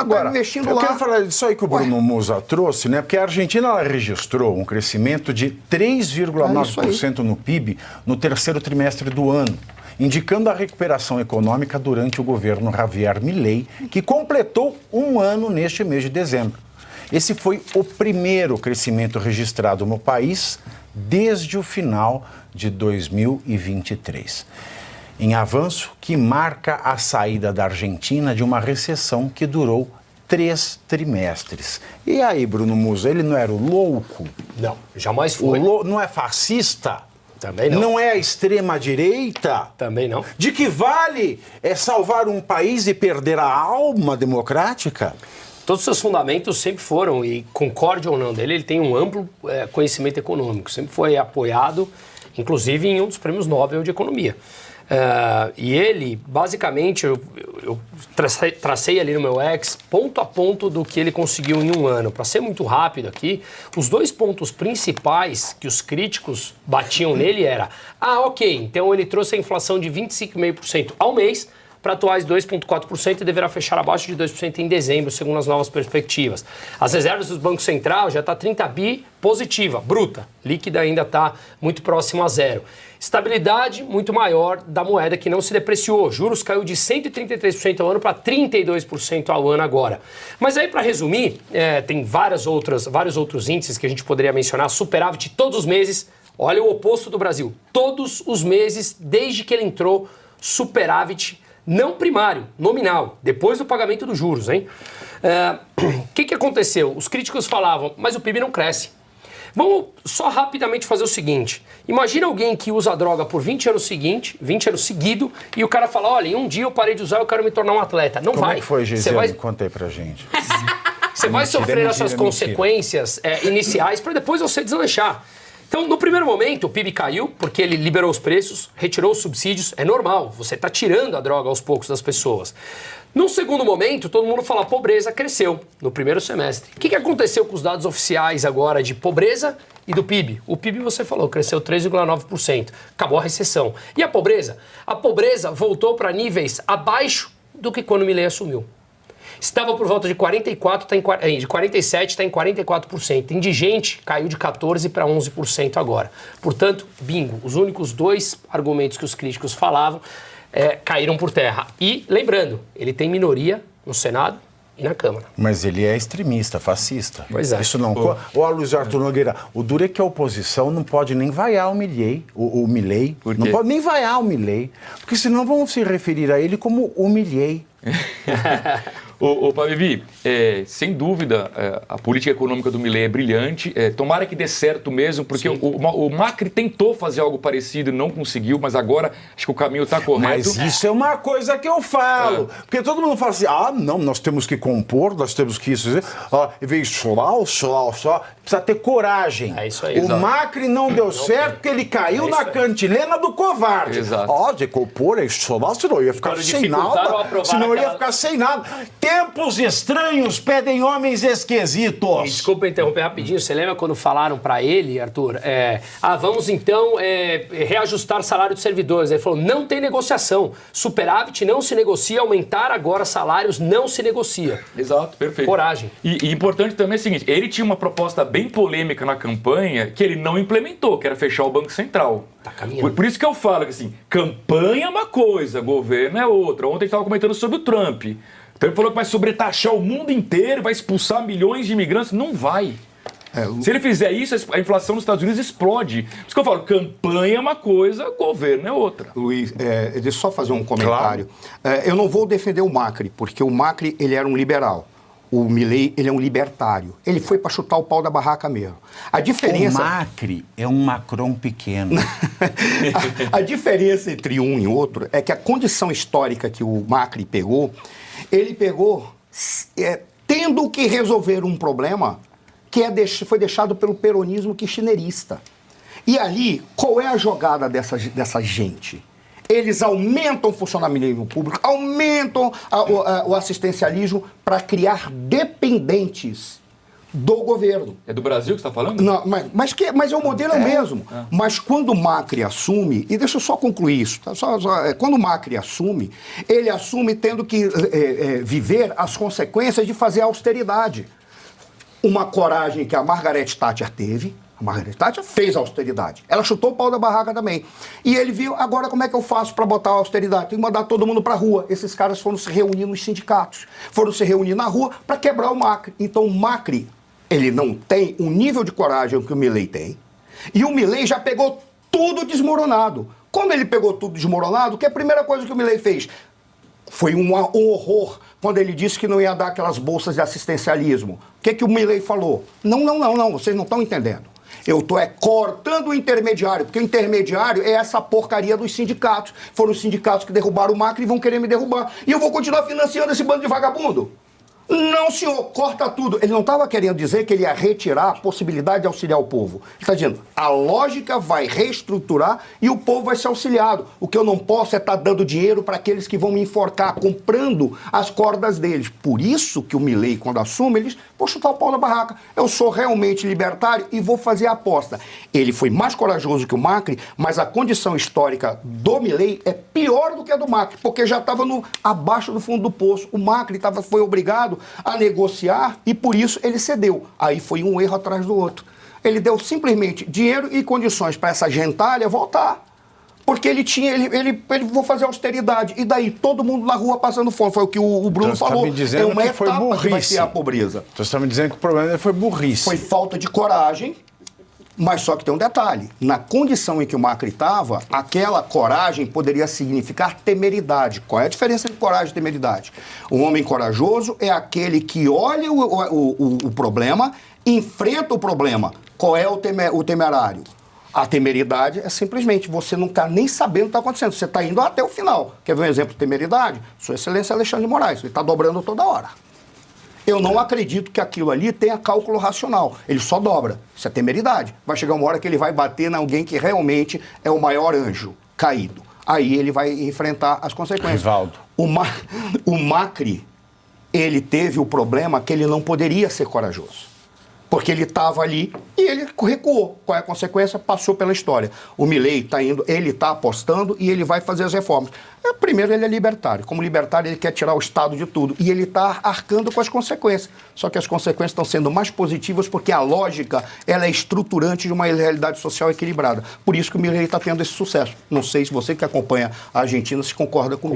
Agora, investindo eu lá. quero falar disso aí que o Bruno Musa trouxe, né? Porque a Argentina ela registrou um crescimento de 3,9% no PIB no terceiro trimestre do ano, indicando a recuperação econômica durante o governo Javier Milei, que completou um ano neste mês de dezembro. Esse foi o primeiro crescimento registrado no país desde o final de 2023. Em avanço que marca a saída da Argentina de uma recessão que durou 3 trimestres. E aí, Bruno Musa, ele não era o louco? Não, jamais foi. Não é fascista? Também não. Não é a extrema-direita? Também não. De que vale salvar um país e perder a alma democrática? Todos os seus fundamentos sempre foram, e concorde ou não dele, ele tem um amplo conhecimento econômico. Sempre foi apoiado, inclusive, em um dos prêmios Nobel de Economia. E ele, basicamente, eu tracei ali no meu X, ponto a ponto do que ele conseguiu em um ano. Para ser muito rápido aqui, os 2 pontos principais que os críticos batiam nele era: ok, então ele trouxe a inflação de 25,5% ao mês, para atuais 2,4% e deverá fechar abaixo de 2% em dezembro, segundo as novas perspectivas. As reservas do Banco Central já está 30 bi positiva, bruta. Líquida ainda está muito próximo a zero. Estabilidade muito maior da moeda que não se depreciou. Juros caiu de 133% ao ano para 32% ao ano agora. Mas aí, para resumir, tem vários outros índices que a gente poderia mencionar. Superávit todos os meses. Olha o oposto do Brasil. Todos os meses, desde que ele entrou, superávit não primário, nominal, depois do pagamento dos juros, hein? O que aconteceu? Os críticos falavam, mas o PIB não cresce. Vamos só rapidamente fazer o seguinte. Imagina alguém que usa droga por 20 anos seguidos, e o cara fala, olha, em um dia eu parei de usar, eu quero me tornar um atleta. Não vai. Como é que foi, Gisele? Vai... Conta aí pra gente. Você vai sofrer essas consequências iniciais para depois você deslanchar. Então, no primeiro momento, o PIB caiu porque ele liberou os preços, retirou os subsídios. É normal, você está tirando a droga aos poucos das pessoas. No segundo momento, todo mundo fala, a pobreza cresceu no primeiro semestre. O que aconteceu com os dados oficiais agora de pobreza e do PIB? O PIB, você falou, cresceu 3,9%. Acabou a recessão. E a pobreza? A pobreza voltou para níveis abaixo do que quando Milei assumiu. Estava por volta de 47%, está em 44%. Indigente caiu de 14% para 11% agora. Portanto, bingo, os únicos 2 argumentos que os críticos falavam caíram por terra. E, lembrando, ele tem minoria no Senado e na Câmara. Mas ele é extremista, fascista. Pois é. Isso não... Ô, Luiz Arthur Nogueira, o duro é que a oposição não pode nem vaiar o Milei. Não pode nem vaiar o Milei, porque senão vão se referir a ele como humilhei. Ô Pavivi, sem dúvida, a política econômica do Milei é brilhante. Tomara que dê certo mesmo, porque o Macri tentou fazer algo parecido e não conseguiu, mas agora acho que o caminho está correto. Mas isso é uma coisa que eu falo. Porque todo mundo fala assim, não, nós temos que compor, nós temos que isso. Em vez de chorar, precisa ter coragem. É isso aí. O Macri não deu certo porque ele caiu na cantilena do covarde. Exato. De compor, chorar, senão ia ficar sem nada. Senão ia ficar sem nada. Tempos estranhos pedem homens esquisitos. Desculpa interromper rapidinho. Você lembra quando falaram para ele, Arthur, vamos então reajustar o salário dos servidores? Ele falou, não tem negociação. Superávit não se negocia, aumentar agora salários não se negocia. Exato, perfeito. Coragem. E importante também é o seguinte, ele tinha uma proposta bem polêmica na campanha que ele não implementou, que era fechar o Banco Central. Tá caminhando. Por isso que eu falo que assim, campanha é uma coisa, governo é outra. Ontem a gente estava comentando sobre o Trump. Então ele falou que vai sobretaxar o mundo inteiro, vai expulsar milhões de imigrantes. Não vai. Se ele fizer isso, a inflação nos Estados Unidos explode. Por isso que eu falo, campanha é uma coisa, governo é outra. Luiz, deixa eu só fazer um comentário. Claro. Eu não vou defender o Macri, porque o Macri ele era um liberal. O Milei, ele é um libertário. Ele foi para chutar o pau da barraca mesmo. A diferença... O Macri é um Macron pequeno. a diferença entre um e outro é que a condição histórica que o Macri pegou, ele pegou tendo que resolver um problema que foi deixado pelo peronismo kirchnerista. E ali, qual é a jogada dessa gente? Eles aumentam o funcionamento público, aumentam o assistencialismo para criar dependentes. do governo. É do Brasil que você está falando? Não, mas o modelo é o mesmo. Mas quando o Macri assume, e deixa eu só concluir isso, tá? Quando o Macri assume, ele assume tendo que viver as consequências de fazer austeridade. Uma coragem que a Margaret Thatcher teve. A Margaret Thatcher fez a austeridade. Ela chutou o pau da barraca também. E ele viu, agora como é que eu faço para botar a austeridade? Tem que mandar todo mundo para a rua. Esses caras foram se reunir nos sindicatos. Foram se reunir na rua para quebrar o Macri. Então o Macri, ele não tem o nível de coragem que o Milei tem. E o Milei já pegou tudo desmoronado. Quando ele pegou tudo desmoronado, que é a primeira coisa que o Milei fez? Foi um horror quando ele disse que não ia dar aquelas bolsas de assistencialismo. O que o Milei falou? Não, vocês não estão entendendo. Eu estou cortando o intermediário, porque o intermediário é essa porcaria dos sindicatos. Foram os sindicatos que derrubaram o Macri e vão querer me derrubar. E eu vou continuar financiando esse bando de vagabundo. Não, senhor, corta tudo. Ele não estava querendo dizer que ele ia retirar a possibilidade de auxiliar o povo. Ele está dizendo, a lógica vai reestruturar e o povo vai ser auxiliado. O que eu não posso é estar dando dinheiro para aqueles que vão me enforcar, comprando as cordas deles. Por isso que o Milei, quando assume, ele diz, vou chutar o pau na barraca. Eu sou realmente libertário e vou fazer a aposta. Ele foi mais corajoso que o Macri, mas a condição histórica do Milei é pior do que a do Macri, porque já estava abaixo do fundo do poço. O Macri foi obrigado a negociar e por isso ele cedeu. Aí foi um erro atrás do outro. Ele deu simplesmente dinheiro e condições para essa gentalha voltar. Porque ele vou fazer austeridade. E daí todo mundo na rua passando fome. Foi o que o Bruno falou. É uma etapa que vai ter a pobreza. Então você está me dizendo que o problema dele foi burrice. Foi falta de coragem. Mas só que tem um detalhe, na condição em que o Macri estava, aquela coragem poderia significar temeridade. Qual é a diferença de coragem e temeridade? Um homem corajoso é aquele que olha o problema, enfrenta o problema. Qual é o temerário? A temeridade é simplesmente você não está nem sabendo o que está acontecendo, você está indo até o final. Quer ver um exemplo de temeridade? Sua Excelência Alexandre de Moraes, ele está dobrando toda hora. Eu não acredito que aquilo ali tenha cálculo racional. Ele só dobra. Isso é temeridade. Vai chegar uma hora que ele vai bater em alguém que realmente é o maior anjo caído. Aí ele vai enfrentar as consequências. Rivaldo. O Macri, ele teve o problema que ele não poderia ser corajoso. Porque ele estava ali e ele recuou. Qual é a consequência? Passou pela história. O Milei está indo, ele está apostando e ele vai fazer as reformas. Primeiro, ele é libertário. Como libertário, ele quer tirar o Estado de tudo. E ele está arcando com as consequências. Só que as consequências estão sendo mais positivas porque a lógica ela é estruturante de uma realidade social equilibrada. Por isso que o Milei está tendo esse sucesso. Não sei se você que acompanha a Argentina se concorda comigo.